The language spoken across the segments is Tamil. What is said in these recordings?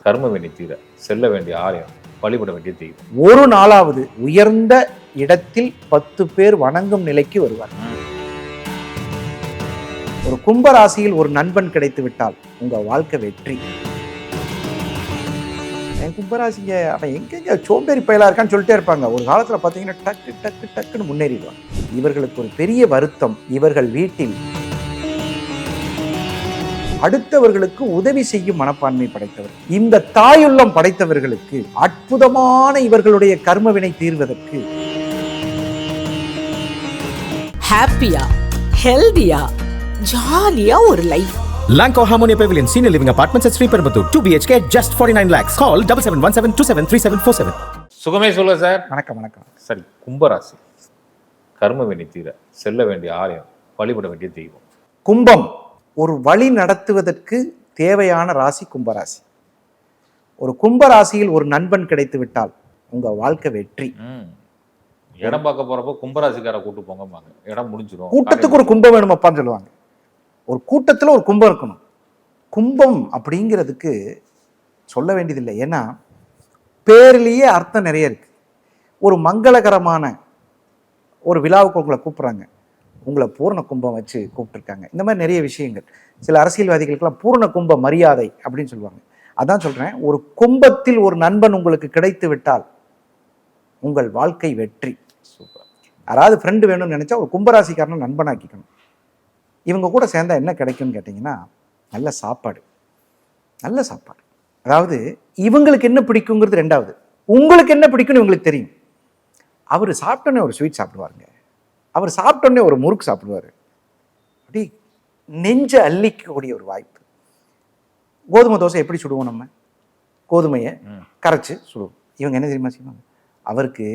கர்ம வினை தீர செல்ல வேண்டிய ஆலயம், வழிபட வேண்டிய தெய்வம். ஒரு நாளாவது உயர்ந்த இடத்தில் 10 பேர் வணங்கும் நிலைக்கு வருவார். ஒரு கும்பராசியில் ஒரு நண்பன் கிடைத்து விட்டால் உங்க வாழ்க்கை வெற்றி. என் கும்பராசிங்க அவன் எங்கெங்க சோம்பேறி பயலா இருக்கான்னு சொல்லிட்டே இருப்பாங்க. ஒரு காலத்துல பாத்தீங்கன்னா டக்கு டக்கு டக்குன்னு முன்னேறிடுவாங்க. இவர்களுக்கு ஒரு பெரிய வருத்தம், இவர்கள் வீட்டில் அடுத்தவர்களுக்கு உதவி செய்யும் மனப்பான்மை படைத்தவர். இந்த தாயுள்ளம் படைத்தவர்களுக்கு அற்புதமான இவர்களுடைய கர்மவினை தீர்வதற்கு ஹாப்பியா, ஹெல்தியா, ஜாலியா ஒரு life. Lanco Harmonia Pavilion Senior Living Apartments at Sriperambatoor 2 BHK just 49 lakhs. Call 7717273747. சுகமே சொல்ல சார். வணக்கம் வணக்கம். சரி, கும்பராசி கர்ம வினை தீர செல்ல வேண்டிய ஆலயம், வழிபட வேண்டிய தெய்வம். கும்பம் ஒரு வழி நடத்துவதற்கு தேவையான ராசி கும்பராசி. ஒரு கும்பராசியில் ஒரு நண்பன் கிடைத்து விட்டால் உங்க வாழ்க்கை வெற்றி. இடம் பார்க்க போறப்போ கும்பராசிக்கார கூட்டு போங்கம்பாங்க, இடம் முடிஞ்சிடும். கூட்டத்துக்கு ஒரு கும்பம் வேணுமப்பான்னு சொல்லுவாங்க. ஒரு கூட்டத்துல ஒரு கும்பம் இருக்கணும். கும்பம் அப்படிங்கிறதுக்கு சொல்ல வேண்டியதில்லை. ஏன்னா பேர்லேயே அர்த்தம் நிறைய இருக்கு. ஒரு மங்களகரமான ஒரு விழாவுக்கு உங்களை கூப்பிட்றாங்க, உங்களை பூர்ண கும்பம் வச்சு கூப்பிட்டுருக்காங்க. இந்த மாதிரி நிறைய விஷயங்கள். சில அரசியல்வாதிகளுக்கெல்லாம் பூர்ண கும்ப மரியாதை அப்படின்னு சொல்லுவாங்க. அதான் சொல்றேன், ஒரு கும்பத்தில் ஒரு நண்பன் உங்களுக்கு கிடைத்து விட்டால் உங்கள் வாழ்க்கை வெற்றி. சூப்பர். யாராவது ஃப்ரெண்டு வேணும்னு நினைச்சா ஒரு கும்பராசிக்காரனை நண்பனாக்கிக்கணும். இவங்க கூட சேர்ந்தா என்ன கிடைக்கும்னு கேட்டிங்கன்னா, நல்ல சாப்பாடு. நல்ல சாப்பாடு. அதாவது இவங்களுக்கு என்ன பிடிக்குங்கிறது ரெண்டாவது, உங்களுக்கு என்ன பிடிக்கும்னு இவங்களுக்கு தெரியும். அவர் சாப்பிட்டோன்னே ஒரு ஸ்வீட் சாப்பிடுவாருங்க, அவர் சாப்பிட்டோன்னே ஒரு முறுக்கு சாப்பிடுவார். அப்படி நெஞ்ச அள்ளிக்கக்கூடிய ஒரு வாய்ப்பு. கோதுமை தோசை எப்படி சுடுவோம்? நம்ம கோதுமையை கரைச்சி சுடுவோம். இவங்க என்ன தெரியுமா செய்வாங்க? அவருக்கு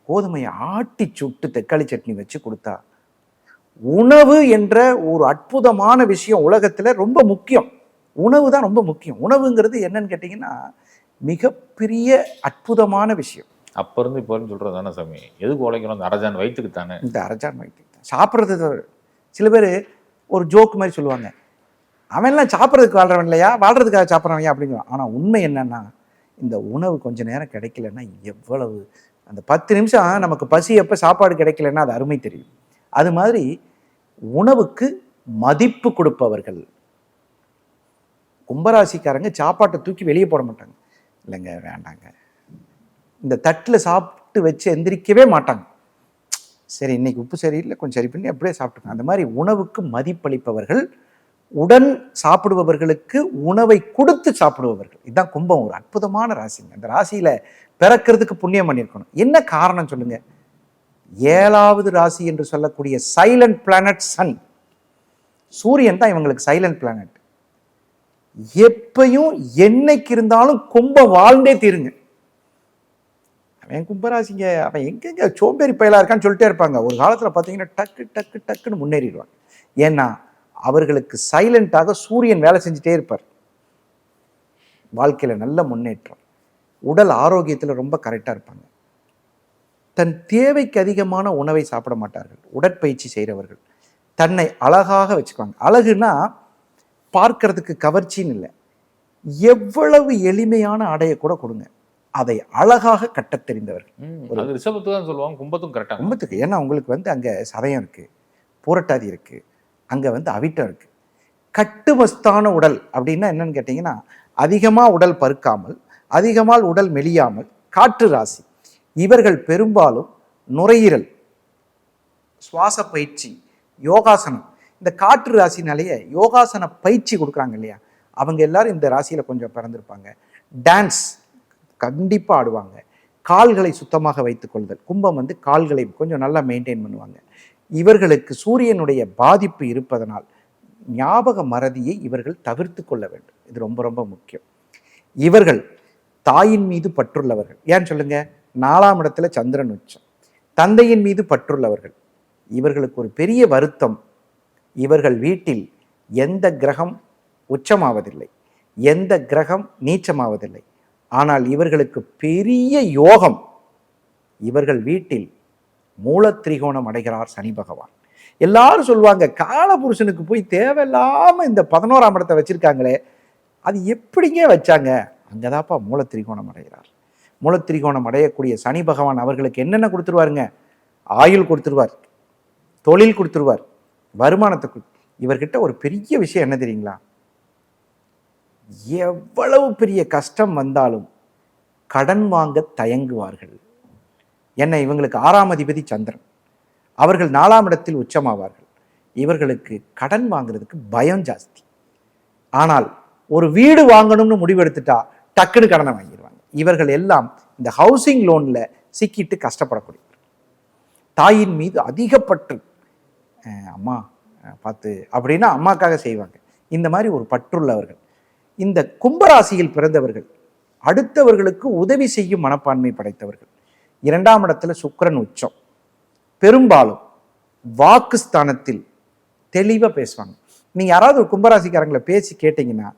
கோதுமையை ஆட்டி சுட்டு தக்காளி சட்னி வச்சு கொடுத்தா, உணவு என்ற ஒரு அற்புதமான விஷயம் உலகத்தில் ரொம்ப முக்கியம். உணவு தான் ரொம்ப முக்கியம். உணவுங்கிறது என்னன்னு கேட்டிங்கன்னா மிகப்பெரிய அற்புதமான விஷயம். அப்ப இருந்து இப்போ சொல்றது தானே சாமி, எதுக்கு உழைக்கணும்? அந்த அரஜான் வயிற்றுக்கு தானே. இந்த அரஜான் வயிற்றுக்கு தான் சாப்பிட்றது. சில பேர் ஒரு ஜோக் மாதிரி சொல்லுவாங்க, அவன்லாம் சாப்பிட்றதுக்கு வாழ்றவன் இல்லையா, வாழ்றதுக்காக சாப்பிட்றவன் அப்படிங்குவான். ஆனால் உண்மை என்னன்னா, இந்த உணவு கொஞ்ச நேரம் கிடைக்கலன்னா எவ்வளவு, அந்த 10 நிமிஷம் நமக்கு பசி எப்போ சாப்பாடு கிடைக்கலன்னா அது அருமை தெரியும். அது மாதிரி உணவுக்கு மதிப்பு கொடுப்பவர்கள் கும்பராசிக்காரங்க. சாப்பாட்டை தூக்கி வெளியே போட மாட்டாங்க. இல்லைங்க வேண்டாங்க, இந்த தட்டில் சாப்பிட்டு வச்சு எந்திரிக்கவே மாட்டாங்க. சரி இன்னைக்கு உப்பு சரியில்லை, கொஞ்சம் சரி பண்ணி அப்படியே சாப்பிட்டுங்க. அந்த மாதிரி உணவுக்கு மதிப்பளிப்பவர்கள், உடன் சாப்பிடுபவர்களுக்கு உணவை கொடுத்து சாப்பிடுபவர்கள். இதுதான் கும்பம். ஒரு அற்புதமான ராசிங்க. அந்த ராசியில பிறக்கிறதுக்கு புண்ணியம் பண்ணியிருக்கணும். என்ன காரணம் சொல்லுங்க? 7வது ராசி என்று சொல்லக்கூடிய சைலண்ட் பிளானட் சன். சூரியன் தான் இவங்களுக்கு சைலண்ட் பிளானட். எப்பயும் என்னைக்கு இருந்தாலும் கும்பம் வாழ்ந்தே தீருங்க. அவன் கும்பராசிங்க அவன் எங்கெங்க சோம்பேறி பயலா இருக்கான்னு சொல்லிட்டே இருப்பாங்க. ஒரு காலத்துல பாத்தீங்கன்னா டக்கு டக்கு டக்குன்னு முன்னேறிடுவாங்க. ஏன்னா அவர்களுக்கு சைலண்டாக சூரியன் வேலை செஞ்சுட்டே இருப்பார். வாழ்க்கையில நல்ல முன்னேற்றம். உடல் ஆரோக்கியத்துல ரொம்ப கரெக்டா இருப்பாங்க. தன் தேவைக்கு அதிகமான உணவை சாப்பிட மாட்டார்கள். உடற்பயிற்சி செய்கிறவர்கள் தன்னை அழகாக வச்சுக்குவாங்க. அழகுனா பார்க்கறதுக்கு கவர்ச்சின்னு இல்லை, எவ்வளவு எளிமையான ஆடையை கூட கொடுங்க, அதை அழகாக கட்டத் தெரிந்தவர்கள். ரிஷபத்துக்கு தான் சொல்லுவாங்க, கும்பத்துக்கும் கரெக்டாக. கும்பத்துக்கு ஏன்னா உங்களுக்கு அங்கே சதயம் இருக்கு, பூரட்டாதி இருக்கு, அங்கே அவிட்டம் இருக்கு. கட்டுமஸ்தான உடல் அப்படின்னா என்னன்னு கேட்டிங்கன்னா, அதிகமாக உடல் பருக்காமல், அதிகமாக உடல் மெலியாமல், காற்று ராசி. இவர்கள் பெரும்பாலும் நுரையீரல், சுவாச பயிற்சி, யோகாசனம், இந்த காற்று ராசினாலேயே யோகாசன பயிற்சி கொடுக்குறாங்க இல்லையா, அவங்க எல்லாரும் இந்த ராசியில் கொஞ்சம் பிறந்திருப்பாங்க. டான்ஸ் கண்டிப்பாக ஆடுவாங்க. கால்களை சுத்தமாக வைத்துக்கொள்ளுதல். கும்பம் கால்களை கொஞ்சம் நல்லா மெயின்டைன் பண்ணுவாங்க. இவர்களுக்கு சூரியனுடைய பாதிப்பு இருப்பதனால் ஞாபக மறதியை இவர்கள் தவிர்த்து கொள்ள வேண்டும். இது ரொம்ப ரொம்ப முக்கியம். இவர்கள் தாயின் மீது பற்றுள்ளவர்கள். ஏன்னு சொல்லுங்க? 4ஆம் இடத்துல சந்திரன் உச்சம். தந்தையின் மீது பற்றுள்ளவர்கள். இவர்களுக்கு ஒரு பெரிய வருத்தம், இவர்கள் வீட்டில் எந்த கிரகம் உச்சமாவதில்லை, எந்த கிரகம் நீச்சமாவதில்லை. ஆனால் இவர்களுக்கு பெரிய யோகம், இவர்கள் வீட்டில் மூலத்திரிகோணம் அடைகிறார் சனி பகவான். எல்லாரும் சொல்லுவாங்க, காலபுருஷனுக்கு போய் தேவையில்லாம இந்த 11ஆம் இடத்தை வச்சிருக்காங்களே, அது எப்படிங்க வச்சாங்க? அங்கதாப்பா மூலத்திரிகோணம் அடைகிறார். மூலத்திரிகோணம் அடையக்கூடிய சனி பகவான் அவர்களுக்கு என்னென்ன கொடுத்துருவாருங்க? ஆயுள் கொடுத்துருவார், தொழில் கொடுத்துருவார், வருமானத்தை இவர்கிட்ட ஒரு பெரிய விஷயம் என்ன தெரியுங்களா? எவ்வளவு பெரிய கஷ்டம் வந்தாலும் கடன் வாங்க தயங்குவார்கள். என்ன, இவங்களுக்கு 6ஆம் அதிபதி சந்திரன், அவர்கள் 4ஆம் இடத்தில் உச்சமாவார்கள். இவர்களுக்கு கடன் வாங்குறதுக்கு பயம் ஜாஸ்தி. ஆனால் ஒரு வீடு வாங்கணும்னு முடிவெடுத்துட்டா டக்குன்னு கடனை வாங்கிடுவாங்க. இவர்கள் எல்லாம் இந்த ஹவுசிங் லோன்ல சிக்கிட்டு கஷ்டப்படக்கூடியவர். தாயின் மீது அதிகப்பற்று, அம்மா பார்த்து அப்படின்னா அம்மாக்காக செய்வாங்க. இந்த மாதிரி ஒரு பற்றுள்ளவர்கள். இந்த கும்பராசியில் பிறந்தவர்கள் அடுத்தவர்களுக்கு உதவி செய்யும் மனப்பான்மை படைத்தவர்கள். 2ஆம் இடத்துல சுக்கிரன் உச்சம். பெரும்பாலும் வாக்குஸ்தானத்தில் தெளிவாக பேசுவாங்க. நீங்கள் யாராவது ஒரு கும்பராசிக்காரங்களை பேசி கேட்டிங்கன்னா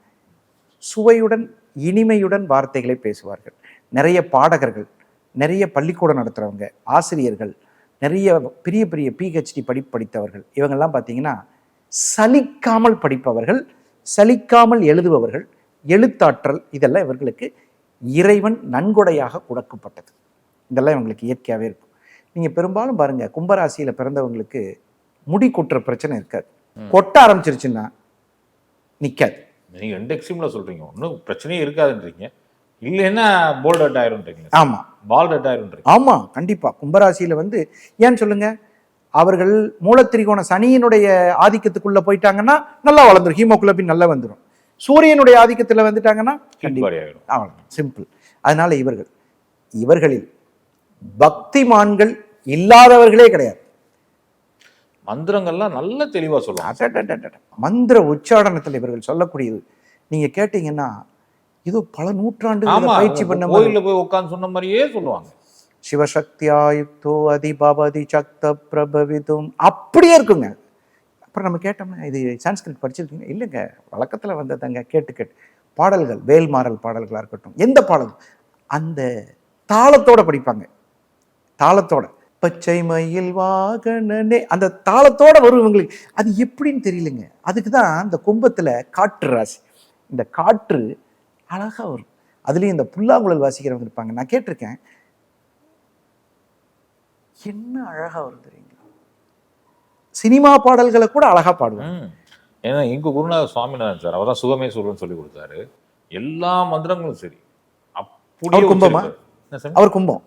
சுவையுடன் இனிமையுடன் வார்த்தைகளை பேசுவார்கள். நிறைய பாடகர்கள், நிறைய பள்ளிக்கூடம் நடத்துகிறவங்க, ஆசிரியர்கள், நிறைய பெரிய பெரிய பிஹெச்டி படித்தவர்கள், இவங்கெல்லாம் பார்த்தீங்கன்னா சலிக்காமல் படிப்பவர்கள், சலிக்காமல் எழுதுபவர்கள், எழுத்தாற்றல், இதெல்லாம் இவர்களுக்கு இறைவன் நன்கொடையாக கொடுக்கப்பட்டது. இதெல்லாம் இவங்களுக்கு இயற்கையாகவே இருக்கும். நீங்கள் பெரும்பாலும் பாருங்கள், கும்பராசியில் பிறந்தவங்களுக்கு முடி கொட்டுற பிரச்சனை இருக்காது. கொட்ட ஆரம்பிச்சிருச்சுன்னா நிற்காது. நீங்கள் 2 எக்ஸ்ட்ரீமில் சொல்கிறீங்க. ஒன்றும் பிரச்சனையே இருக்காதுன்றீங்க, இல்லைன்னா போல்ட் அட் ஆயிரும்ன்றீங்க. ஆமாம், பால்ட் அட் ஆயிரும்ன்றீங்க. ஆமாம், கண்டிப்பாக. கும்பராசியில் ஏன்னு சொல்லுங்க, அவர்கள் மூலத்திரிகோண சனியினுடைய ஆதிக்கத்துக்குள்ளே போயிட்டாங்கன்னா நல்லா வளர்ந்துடும், ஹீமோகுளோபின் நல்லா வந்துடும். சூரியனுடைய ஆதிக்கத்தில் வந்துட்டாங்கன்னா அவ்வளோ சிம்பிள். அதனால இவர்களில் பக்திமான்கள் இல்லாதவர்களே கிடையாது. மந்திரங்கள்லாம் நல்ல தெளிவா சொல்லுவாங்க. மந்திர உச்சாடனத்தில் இவர்கள் சொல்லக்கூடியது நீங்க கேட்டீங்கன்னா இது பல நூற்றாண்டு பயிற்சி பண்ண கோயில்ல போய் உட்கார்ந்து சொன்ன மாதிரியே சொல்லுவாங்க. சிவசக்தியாயுக்தோ அதிபவதி சக்த பிரபவிதும் அப்படியே இருக்குங்க. அப்புறம் நம்ம கேட்டோம்னா இது சான்ஸ்கிரிட் படிச்சிருக்கீங்க? இல்லைங்க, வழக்கத்தில் வந்ததாங்க. கேட்டு பாடல்கள், வேல்மாறல் பாடல்களாக இருக்கட்டும், எந்த பாடல் அந்த தாளத்தோட படிப்பாங்க. தாளத்தோட பச்சை மயில் வாகனனே அந்த தாளத்தோட வரும் இவங்களுக்கு. அது எப்படின்னு தெரியலங்க. அதுக்கு தான் இந்த கும்பத்தில் காற்று ராசி, இந்த காற்று அழகாக வரும். அதுலேயும் இந்த புல்லாங்குழல் வாசிக்கிறவங்க இருப்பாங்க, நான் கேட்டிருக்கேன். என்ன அழகாக வரும் தெரியுங்களா? சினிமா பாடல்களை கூட அழகாக பாடுவாங்க. ஏன்னா எங்கள் குருநாதர் சுவாமிநாதன் சார், அவர் தான் சுகமே சொல்லுன்னு சொல்லி கொடுத்தாரு. எல்லா மந்திரங்களும் சரி அப்படியே. கும்பமா? அவர் கும்பம்.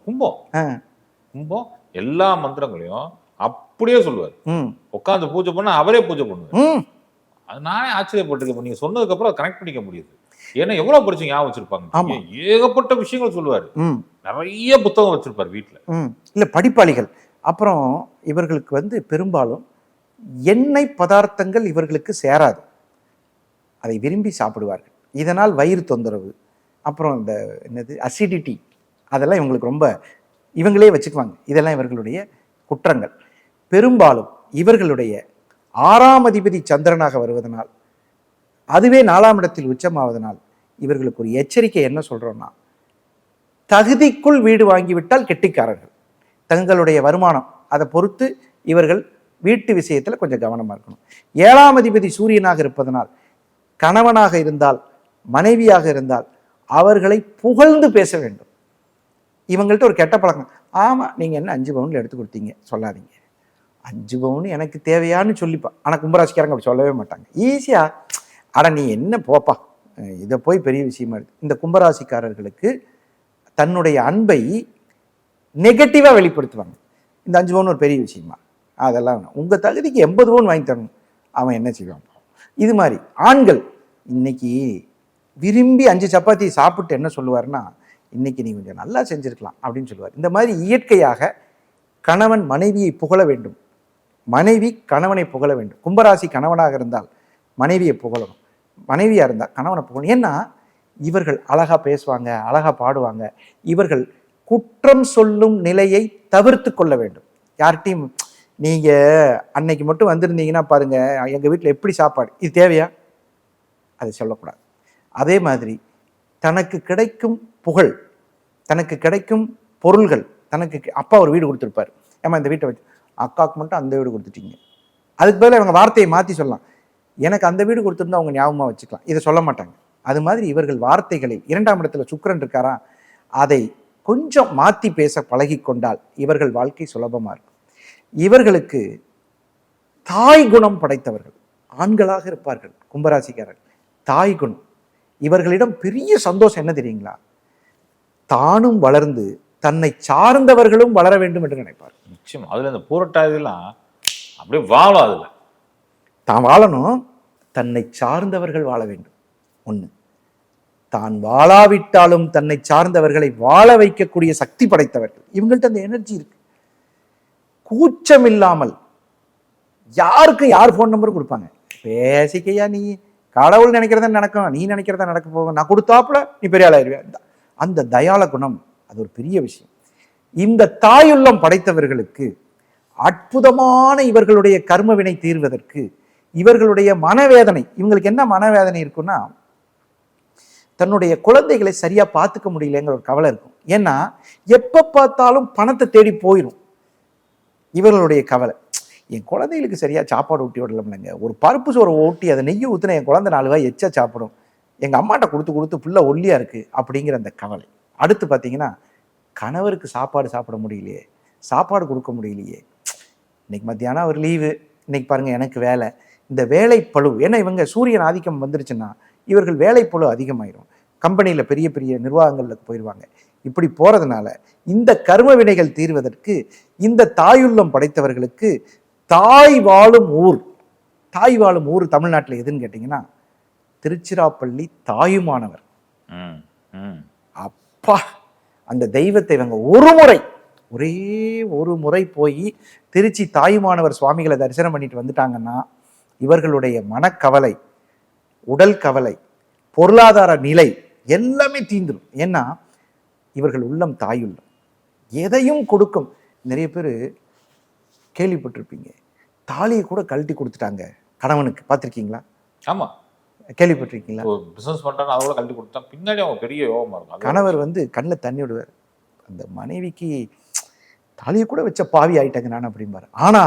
கும்பம் எல்லா மந்திரங்களையும் அப்படியே சொல்லுவார். உட்காந்து பூஜை பண்ண அவரே பூஜை பண்ணுவார். அது நானே ஆச்சரியப்பட்டிருக்கேன். நீங்க சொன்னதுக்கு அப்புறம் கனெக்ட் பண்ணிக்க முடியுது. ஏன்னா எவ்வளவு படிச்சு ஞாபகம் வச்சிருப்பாங்க. ஏகப்பட்ட விஷயங்கள் சொல்லுவாரு. நிறைய புத்தகம் வச்சிருப்பாரு வீட்டுல. இல்ல படிப்பாளிகள். அப்புறம் இவர்களுக்கு பெரும்பாலும் எண்ணெய் பதார்த்தங்கள் இவர்களுக்கு சேராது. அதை விரும்பி சாப்பிடுவார்கள். இதனால் வயிறு தொந்தரவு, அப்புறம் இந்த அசிடிட்டி, அதெல்லாம் இவங்களுக்கு ரொம்ப இவங்களே வச்சுக்குவாங்க. இதெல்லாம் இவர்களுடைய குற்றங்கள். பெரும்பாலும் இவர்களுடைய 6ஆம் அதிபதி சந்திரனாக வருவதனால், அதுவே 4ஆம் இடத்தில் உச்சமாவதனால் இவர்களுக்கு ஒரு எச்சரிக்கை என்ன சொல்றோம்னா, தகுதிக்குள் வீடு வாங்கிவிட்டால் கெட்டிக்காரர்கள். தங்களுடைய வருமானம் அதை பொறுத்து இவர்கள் வீட்டு விஷயத்தில் கொஞ்சம் கவனமாக இருக்கணும். 7ஆம் அதிபதி சூரியனாக இருப்பதனால் கணவனாக இருந்தால் மனைவியாக இருந்தால் அவர்களை புகழ்ந்து பேச வேண்டும். இவங்கள்ட்ட ஒரு கெட்ட பழக்கம், ஆமாம் நீங்கள் என்ன 5 பவுனில் எடுத்து கொடுத்தீங்க சொல்லாதீங்க, 5 பவுன் எனக்கு தேவையான்னு சொல்லிப்பா. ஆனால் கும்பராசிக்காரங்க அப்படி சொல்லவே மாட்டாங்க. ஈஸியாக அட நீ என்ன போப்பா, இதை போய் பெரிய விஷயமா இருக்குது. இந்த கும்பராசிக்காரர்களுக்கு தன்னுடைய அன்பை நெகட்டிவாக வெளிப்படுத்துவாங்க. இந்த 5 பவுன் ஒரு பெரிய விஷயமா, அதெல்லாம் உங்கள் தகுதிக்கு 80 பவுன் வாங்கி தரணும், அவன் என்ன செய்வான். இது மாதிரி ஆண்கள் இன்னைக்கு விரும்பி 5 சப்பாத்தி சாப்பிட்டு என்ன சொல்லுவார்னா, இன்னைக்கு நீ கொஞ்சம் நல்லா செஞ்சுருக்கலாம் அப்படின்னு சொல்லுவார். இந்த மாதிரி இயற்கையாக கணவன் மனைவியை புகழ வேண்டும், மனைவி கணவனை புகழ வேண்டும். கும்பராசி கணவனாக இருந்தால் மனைவியை புகழணும், மனைவியாக இருந்தால் கணவனை புகழணும். ஏன்னா இவர்கள் அழகாக பேசுவாங்க, அழகாக பாடுவாங்க. இவர்கள் குற்றம் சொல்லும் நிலையை தவிர்த்து கொள்ள வேண்டும். யார்கிட்டையும் நீங்கள் அன்னைக்கு மட்டும் வந்திருந்தீங்கன்னா பாருங்கள் எங்கள் வீட்டில் எப்படி சாப்பாடு, இது தேவையா, அதை சொல்லக்கூடாது. அதே மாதிரி தனக்கு கிடைக்கும் புகழ், தனக்கு கிடைக்கும் பொருள்கள், தனக்கு அப்பா ஒரு வீடு கொடுத்துருப்பார், ஏமா இந்த வீட்டை வச்சு அக்காவுக்கு மட்டும் அந்த வீடு கொடுத்துட்டீங்க, அதுக்கு பதிலாக இவங்க வார்த்தையை மாற்றி சொல்லலாம், எனக்கு அந்த வீடு கொடுத்துருந்தா அவங்க ஞாபகமாக வச்சுக்கலாம், இதை சொல்ல மாட்டாங்க. அது மாதிரி இவர்கள் வார்த்தைகளில் 2ஆம் இடத்துல சுக்கிரன் இருக்காரா, அதை கொஞ்சம் மாற்றி பேச பழகி கொண்டால் இவர்கள் வாழ்க்கை சுலபமாக இருக்கும். இவர்களுக்கு தாய் குணம் படைத்தவர்கள் ஆண்களாக இருப்பார்கள் கும்பராசிக்காரர்கள். தாய் குணம் இவர்களிடம் பெரிய சந்தோஷம் என்ன தெரியுங்களா, தானும் வளர்ந்து தன்னை சார்ந்தவர்களும் வளர வேண்டும் என்று நினைப்பார். நிச்சயம். அதுல இந்த பூரட்டாதிலாம் அப்படியே வாழும். அதுல தான் வாழணும், தன்னை சார்ந்தவர்கள் வாழ வேண்டும். ஒண்ணு, தான் வாழாவிட்டாலும் தன்னை சார்ந்தவர்களை வாழ வைக்கக்கூடிய சக்தி படைத்தவர்கள். இவங்கள்ட்ட அந்த எனர்ஜி இருக்கு. கூச்சம் இல்லாமல் யாருக்கும் யார் போன் நம்பர் கொடுப்பாங்க, பேசிக்கையா நீ கடவுள் நினைக்கிறத நடக்கும், நீ நினைக்கிறத நடக்க போகும், நான் கொடுத்தாப்புல நீ பெரிய ஆளாயிருவேன். அந்த தயாள குணம் அது ஒரு பெரிய விஷயம். இந்த தாயுள்ளம் படைத்தவர்களுக்கு அற்புதமான இவர்களுடைய கர்ம வினை தீர்வதற்கு இவர்களுடைய மனவேதனை, இவங்களுக்கு என்ன மனவேதனை இருக்குன்னா, தன்னுடைய குழந்தைகளை சரியா பார்த்துக்க முடியலங்கிற ஒரு கவலை இருக்கும். ஏன்னா எப்ப பார்த்தாலும் பணத்தை தேடி போயிடும் இவர்களுடைய கவலை. என் குழந்தைகளுக்கு சரியா சாப்பாடு ஊட்டி விடலங்க, ஒரு பருப்பு சோறு ஓட்டி அதை நெய்யை ஊற்றின என் குழந்தை 4 வாய் எச்சா சாப்பிடும், எங்கள் அம்மாட்ட கொடுத்து பிள்ளை ஒல்லியா இருக்கு அப்படிங்கிற அந்த கவலை. அடுத்து பார்த்தீங்கன்னா, கணவருக்கு சாப்பாடு சாப்பிட முடியலையே, சாப்பாடு கொடுக்க முடியலையே, இன்னைக்கு மத்தியானம் ஒரு லீவு, இன்னைக்கு பாருங்க எனக்கு வேலை, இந்த வேலை பளு. ஏன்னா இவங்க சூரியன் ஆதிக்கம் வந்துருச்சுன்னா இவர்கள் வேலை பளு அதிகமாயிரும். கம்பெனியில் பெரிய பெரிய நிர்வாகங்களுக்கு போயிடுவாங்க. இப்படி போறதுனால இந்த கர்ம வினைகள் தீர்வதற்கு இந்த தாயுள்ளம் படைத்தவர்களுக்கு தாய் வாழும் ஊர் தமிழ்நாட்டில் எதுன்னு கேட்டிங்கன்னா திருச்சிராப்பள்ளி தாயுமானவர். அப்பா, அந்த தெய்வத்தை இவங்க ஒரே ஒரு முறை போய் திருச்சி தாயுமானவர் சுவாமிகளை தரிசனம் பண்ணிட்டு வந்துட்டாங்கன்னா இவர்களுடைய மனக்கவலை, உடல் கவலை, பொருளாதார நிலை எல்லாமே தீந்துடும். ஏன்னா இவர்கள் உள்ளம் தாயுள்ளம், எதையும் கொடுக்கும். நிறைய பேர் கேள்விப்பட்டிருப்பீங்க, தாலியை கூட கழட்டி கொடுத்துட்டாங்க கணவனுக்கு, பார்த்துருக்கீங்களா? ஆமா, கேள்விப்பட்டிருக்கீங்களா? பிசினஸ் பண்றாங்க, அதோட கழட்டி கொடுத்தா பின்னாடி அவங்க பெரிய யோகமா இருக்கும். கணவர் கண்ணில் தண்ணி விடுவார், அந்த மனைவிக்கு தாலியை கூட வச்ச பாவி ஆயிட்டாங்க நான் அப்படிம்பாரு. ஆனா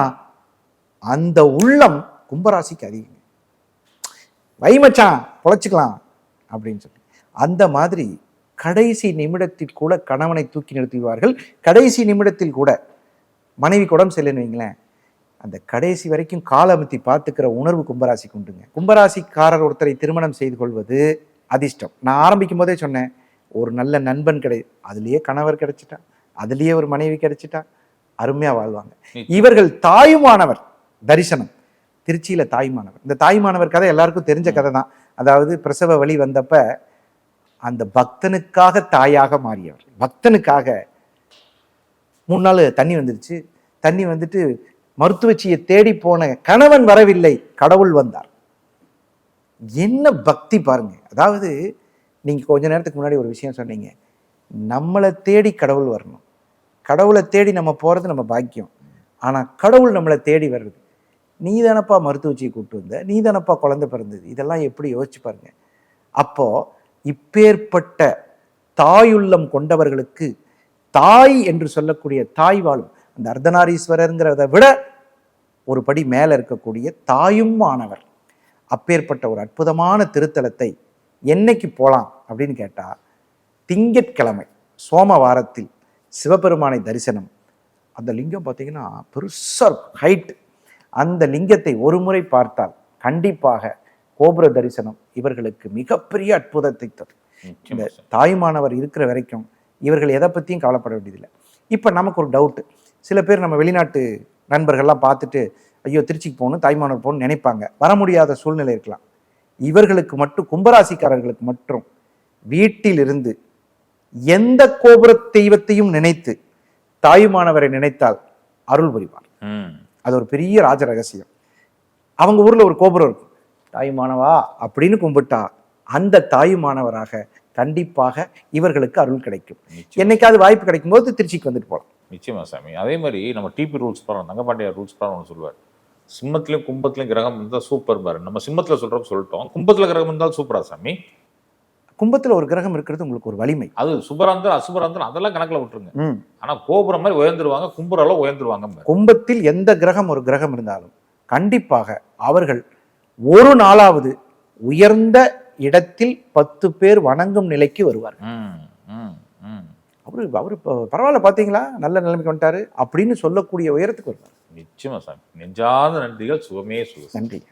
அந்த உள்ளம் கும்பராசிக்கு அதிகம். வைமச்சான் பொழைச்சிக்கலாம் அப்படின்னு சொல்லி அந்த மாதிரி கடைசி நிமிடத்தில் கூட கணவனை தூக்கி நிறுத்துவார்கள். கடைசி நிமிடத்தில் கூட மனைவி குடம் செல்லுன்னு வைங்களேன், அந்த கடைசி வரைக்கும் காலமத்தி பார்த்துக்கிற உணர்வு கும்பராசிக்கு உண்டுங்க. கும்பராசிக்காரர் ஒருத்தரை திருமணம் செய்து கொள்வது அதிர்ஷ்டம். நான் ஆரம்பிக்கும் போதே சொன்னேன், ஒரு நல்ல நண்பன் அதுலேயே கணவர் கிடைச்சிட்டா, அதுலேயே ஒரு மனைவி கிடைச்சிட்டா, அருமையா வாழ்வாங்க. இவர்கள் தாயுமானவர் தரிசனம், திருச்சியில தாய்மானவர். இந்த தாய்மானவர் கதை எல்லாருக்கும் தெரிஞ்ச கதை தான். அதாவது பிரசவ வலி வந்தப்ப அந்த பக்தனுக்காக தாயாக மாறியவர். பக்தனுக்காக 3 நாள் தண்ணி வந்துருச்சு, தண்ணி வந்துட்டு மருத்துவச்சியை தேடி போன கணவன் வரவில்லை, கடவுள் வந்தார். என்ன பக்தி பாருங்க. அதாவது நீங்க கொஞ்ச நேரத்துக்கு முன்னாடி ஒரு விஷயம் சொன்னீங்க, நம்மளை தேடி கடவுள் வரணும், கடவுளை தேடி நம்ம போறது நம்ம பாக்கியம். ஆனா கடவுள் நம்மளை தேடி வர்றது, நீ தானப்பா மருத்துவச்சியை கூப்பிட்டு வந்த, நீ தானப்பா குழந்தை பிறந்தது, இதெல்லாம் எப்படி யோசிச்சு பாருங்க. அப்போ இப்பேற்பட்ட தாயுள்ளம் கொண்டவர்களுக்கு தாய் என்று சொல்லக்கூடிய தாய் வாழும் அந்த அர்த்தநாரீஸ்வரர்ங்கிறத விட ஒரு படி மேல இருக்கக்கூடிய தாயும் ஆனவர். அப்பேற்பட்ட ஒரு அற்புதமான திருத்தலத்தை என்னைக்கு போகலாம் அப்படின்னு கேட்டா, திங்கட்கிழமை சோமவாரத்தில் சிவபெருமானை தரிசனம். அந்த லிங்கம் பார்த்தீங்கன்னா பெருசா ஹைட். அந்த லிங்கத்தை ஒரு முறை பார்த்தால் கண்டிப்பாக கோபுர தரிசனம் இவர்களுக்கு மிகப்பெரிய அற்புதத்தை தரும். இந்த தாய்மானவர் இருக்கிற வரைக்கும் இவர்கள் எதை பற்றியும் கவலைப்பட வேண்டியதில்லை. இப்போ நமக்கு ஒரு டவுட்டு, சில பேர் நம்ம வெளிநாட்டு நண்பர்கள்லாம் பார்த்துட்டு ஐயோ திருச்சிக்கு போகணும், தாய்மானவர் போகணும்னு நினைப்பாங்க, வர முடியாத சூழ்நிலை இருக்கலாம். இவர்களுக்கு மட்டும், கும்பராசிக்காரர்களுக்கு மட்டும் வீட்டில் இருந்து எந்த கோபுர தெய்வத்தையும் நினைத்து தாயுமானவரை நினைத்தால் அருள் புரிவார். அது ஒரு பெரிய ராஜ ரகசியம். அவங்க ஊர்ல ஒரு கோபுரம் இருக்கும், தாயுமானவா அப்படின்னு கும்பிட்டா அந்த தாயுமானவராக கண்டிப்பாக இவர்களுக்கு அருள் கிடைக்கும். என்னைக்காவது வாய்ப்பு கிடைக்கும் போது திருச்சிக்கு வந்துட்டு போகலாம். நிச்சயமா சாமி. அதே மாதிரி நம்ம டிபி ரூல்ஸ் பாருங்க, தங்கப்பாண்டியார் ரூல்ஸ் பாருங்க ஒன்று சொல்லுவார், சிம்மத்திலையும் கும்பத்திலையும் கிரகம் இருந்தால் சூப்பர் பாரு. நம்ம சிம்மத்தில் சொல்றோம் சொல்லிட்டோம், கும்பத்தில் கிரகம் இருந்தால் சூப்பரா சாமி. கும்பத்தில் ஒரு கிரகம் இருக்கிறது உங்களுக்கு ஒரு வலிமை. அது சுபராந்தர் அசுபராந்தர் அதெல்லாம் கணக்கில் விட்டுருங்க. ஆனா கோபுரம் மாதிரி உயர்ந்துருவாங்க, கும்புரெல்லாம் உயர்ந்துருவாங்க. கும்பத்தில் எந்த கிரகம் ஒரு கிரகம் இருந்தாலும் கண்டிப்பாக அவர்கள் ஒரு நாளாவது உயர்ந்த இடத்தில் 10 பேர் வணங்கும் நிலைக்கு வருவார். ம், ம், ம். அவரு இப்போ பரவாயில்ல பார்த்தீங்களா, நல்ல நிலைமைக்கு வந்துட்டாரு அப்படின்னு சொல்லக்கூடிய உயரத்துக்கு வருவார். நிச்சயமா சாமி. நெஞ்சார்ந்த நன்றிகள். சுகமே சுகம். நன்றி.